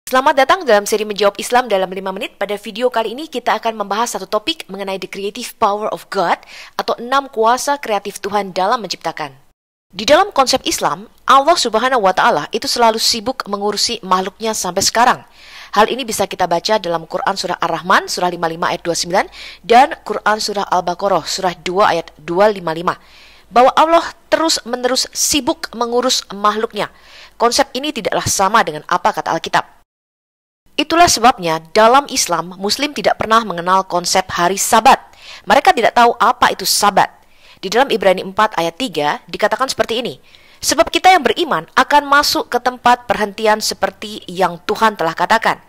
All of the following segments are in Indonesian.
Selamat datang dalam seri Menjawab Islam dalam 5 menit. Pada video kali ini kita akan membahas satu topik mengenai the creative power of God atau 6 kuasa kreatif Tuhan dalam menciptakan. Di dalam konsep Islam, Allah Subhanahu wa Ta'ala itu selalu sibuk mengurusi makhluknya sampai sekarang. Hal ini bisa kita baca dalam Quran Surah Ar-Rahman, Surah 55 ayat 29, dan Quran Surah Al-Baqarah, Surah 2 ayat 255. Bahwa Allah terus-menerus sibuk mengurus makhluknya. Konsep ini tidaklah sama dengan apa kata Alkitab. Itulah sebabnya dalam Islam, Muslim tidak pernah mengenal konsep hari Sabat. Mereka tidak tahu apa itu Sabat. Di dalam Ibrani 4 ayat 3 dikatakan seperti ini. Sebab kita yang beriman akan masuk ke tempat perhentian seperti yang Tuhan telah katakan.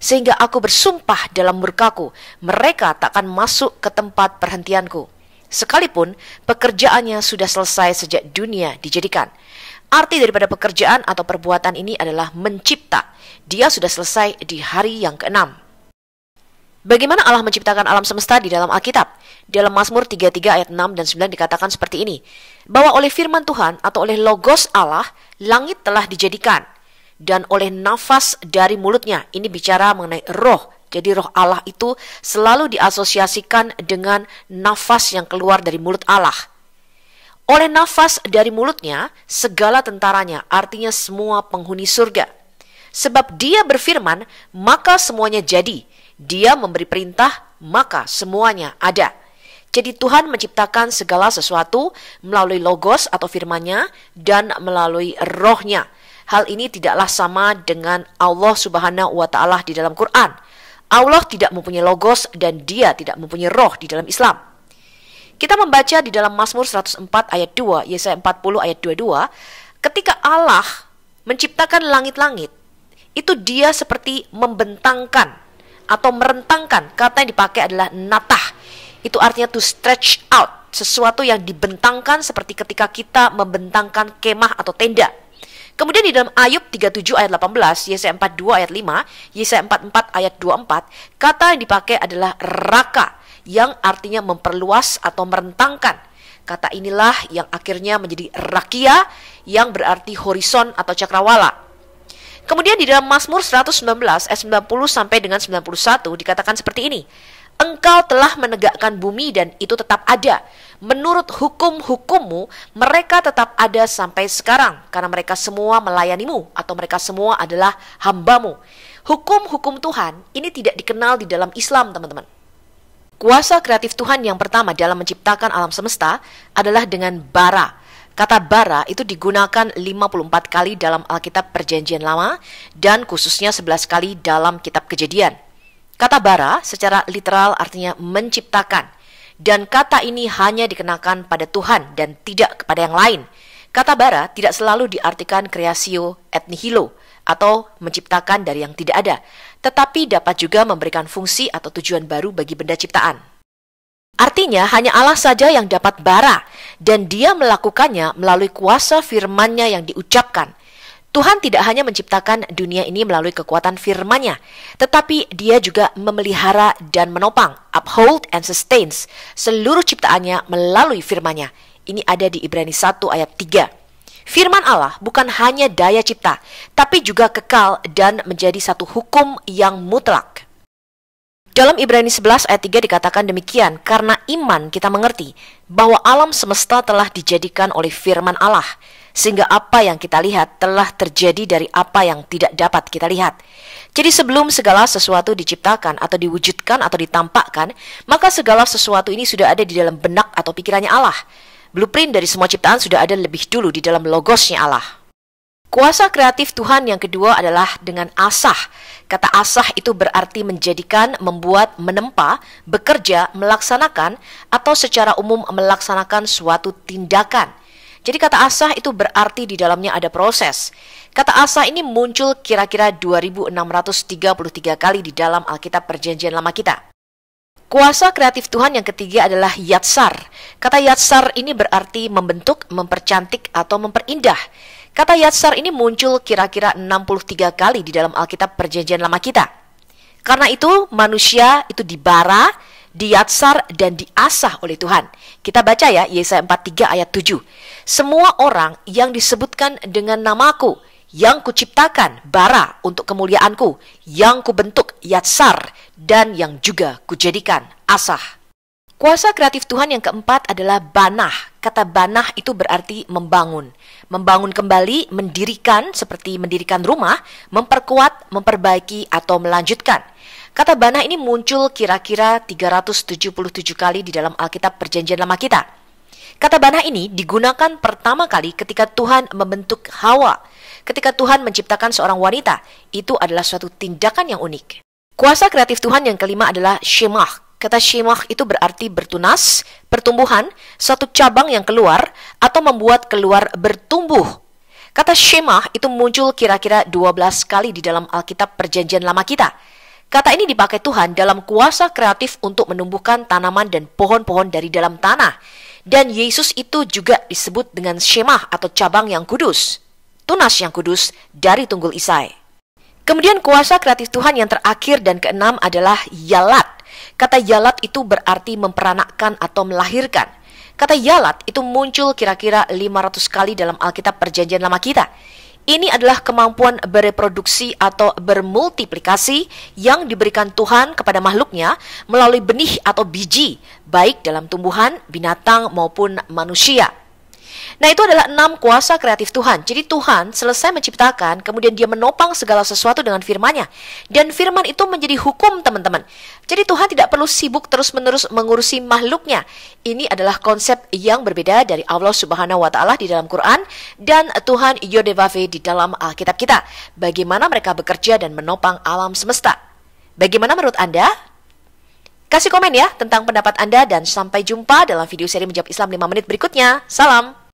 Sehingga aku bersumpah dalam murkaku, mereka tak akan masuk ke tempat perhentianku. Sekalipun pekerjaannya sudah selesai sejak dunia dijadikan. Arti daripada pekerjaan atau perbuatan ini adalah mencipta. Dia sudah selesai di hari yang ke-6. Bagaimana Allah menciptakan alam semesta di dalam Alkitab? Dalam Mazmur 33 ayat 6 dan 9 dikatakan seperti ini. Bahwa oleh firman Tuhan atau oleh logos Allah, langit telah dijadikan. Dan oleh nafas dari mulutnya, ini bicara mengenai roh. Jadi roh Allah itu selalu diasosiasikan dengan nafas yang keluar dari mulut Allah. Oleh nafas dari mulutnya, segala tentaranya, artinya semua penghuni surga. Sebab dia berfirman, maka semuanya jadi. Dia memberi perintah, maka semuanya ada. Jadi Tuhan menciptakan segala sesuatu melalui logos atau firman-Nya dan melalui rohnya. Hal ini tidaklah sama dengan Allah Subhanahu wa Ta'ala di dalam Quran. Allah tidak mempunyai logos dan dia tidak mempunyai roh di dalam Islam. Kita membaca di dalam Mazmur 104 ayat 2, Yesaya 40 ayat 22, ketika Allah menciptakan langit-langit, itu dia seperti membentangkan atau merentangkan. Kata yang dipakai adalah natah. Itu artinya to stretch out, sesuatu yang dibentangkan seperti ketika kita membentangkan kemah atau tenda. Kemudian di dalam Ayub 37 ayat 18, Yesaya 42 ayat 5, Yesaya 44 ayat 24, kata yang dipakai adalah raka, yang artinya memperluas atau merentangkan. Kata inilah yang akhirnya menjadi rakia, yang berarti horizon atau cakrawala. Kemudian di dalam Mazmur 119 ayat 90 sampai dengan 91 dikatakan seperti ini. Engkau telah menegakkan bumi dan itu tetap ada. Menurut hukum-hukummu, mereka tetap ada sampai sekarang. Karena mereka semua melayanimu atau mereka semua adalah hambamu. Hukum-hukum Tuhan ini tidak dikenal di dalam Islam, teman-teman. Kuasa kreatif Tuhan yang pertama dalam menciptakan alam semesta adalah dengan bara. Kata bara itu digunakan 54 kali dalam Alkitab Perjanjian Lama dan khususnya 11 kali dalam Kitab Kejadian. Kata bara secara literal artinya menciptakan. Dan kata ini hanya dikenakan pada Tuhan dan tidak kepada yang lain. Kata bara tidak selalu diartikan creatio et nihilo atau menciptakan dari yang tidak ada, tetapi dapat juga memberikan fungsi atau tujuan baru bagi benda ciptaan. Artinya hanya Allah saja yang dapat bara, dan dia melakukannya melalui kuasa firman-Nya yang diucapkan. Tuhan tidak hanya menciptakan dunia ini melalui kekuatan firman-Nya, tetapi dia juga memelihara dan menopang, uphold and sustains, seluruh ciptaannya melalui firman-Nya. Ini ada di Ibrani 1 ayat 3. Firman Allah bukan hanya daya cipta, tapi juga kekal dan menjadi satu hukum yang mutlak. Dalam Ibrani 11 ayat 3 dikatakan demikian, karena iman kita mengerti bahwa alam semesta telah dijadikan oleh firman Allah, sehingga apa yang kita lihat telah terjadi dari apa yang tidak dapat kita lihat. Jadi sebelum segala sesuatu diciptakan atau diwujudkan atau ditampakkan, maka segala sesuatu ini sudah ada di dalam benak atau pikirannya Allah. Blueprint dari semua ciptaan sudah ada lebih dulu di dalam logosnya Allah. Kuasa kreatif Tuhan yang kedua adalah dengan asah. Kata asah itu berarti menjadikan, membuat, menempa, bekerja, melaksanakan, atau secara umum melaksanakan suatu tindakan. Jadi kata asah itu berarti di dalamnya ada proses. Kata asah ini muncul kira-kira 2633 kali di dalam Alkitab Perjanjian Lama kita. Kuasa kreatif Tuhan yang ketiga adalah yatsar. Kata yatsar ini berarti membentuk, mempercantik, atau memperindah. Kata yatsar ini muncul kira-kira 63 kali di dalam Alkitab Perjanjian Lama kita. Karena itu manusia itu dibara, diyatsar, dan diasah oleh Tuhan. Kita baca ya Yesaya 43 ayat 7. Semua orang yang disebutkan dengan namaku, yang kuciptakan bara untuk kemuliaanku, yang kubentuk yatsar, dan yang juga kujadikan asah. Kuasa kreatif Tuhan yang keempat adalah banah. Kata banah itu berarti membangun. Membangun kembali, mendirikan seperti mendirikan rumah, memperkuat, memperbaiki, atau melanjutkan. Kata banah ini muncul kira-kira 377 kali di dalam Alkitab Perjanjian Lama kita. Kata banah ini digunakan pertama kali ketika Tuhan membentuk Hawa. Ketika Tuhan menciptakan seorang wanita, itu adalah suatu tindakan yang unik. Kuasa kreatif Tuhan yang kelima adalah shemah. Kata shemah itu berarti bertunas, pertumbuhan, suatu cabang yang keluar, atau membuat keluar bertumbuh. Kata shemah itu muncul kira-kira 12 kali di dalam Alkitab Perjanjian Lama kita. Kata ini dipakai Tuhan dalam kuasa kreatif untuk menumbuhkan tanaman dan pohon-pohon dari dalam tanah. Dan Yesus itu juga disebut dengan shemah atau cabang yang kudus, tunas yang kudus dari tunggul Isai. Kemudian kuasa kreatif Tuhan yang terakhir dan keenam adalah yalat. Kata yalat itu berarti memperanakkan atau melahirkan. Kata yalat itu muncul kira-kira 500 kali dalam Alkitab Perjanjian Lama kita. Ini adalah kemampuan bereproduksi atau bermultiplikasi yang diberikan Tuhan kepada makhluknya melalui benih atau biji, baik dalam tumbuhan, binatang, maupun manusia. Nah, itu adalah 6 kuasa kreatif Tuhan. Jadi Tuhan selesai menciptakan, kemudian dia menopang segala sesuatu dengan firman-Nya. Dan firman itu menjadi hukum, teman-teman. Jadi Tuhan tidak perlu sibuk terus-menerus mengurusi makhluknya. Ini adalah konsep yang berbeda dari Allah Subhanahu wa Ta'ala di dalam Quran dan Tuhan Yodevave di dalam Alkitab kita. Bagaimana mereka bekerja dan menopang alam semesta. Bagaimana menurut Anda? Kasih komen ya tentang pendapat Anda dan sampai jumpa dalam video seri Menjawab Islam 5 menit berikutnya. Salam!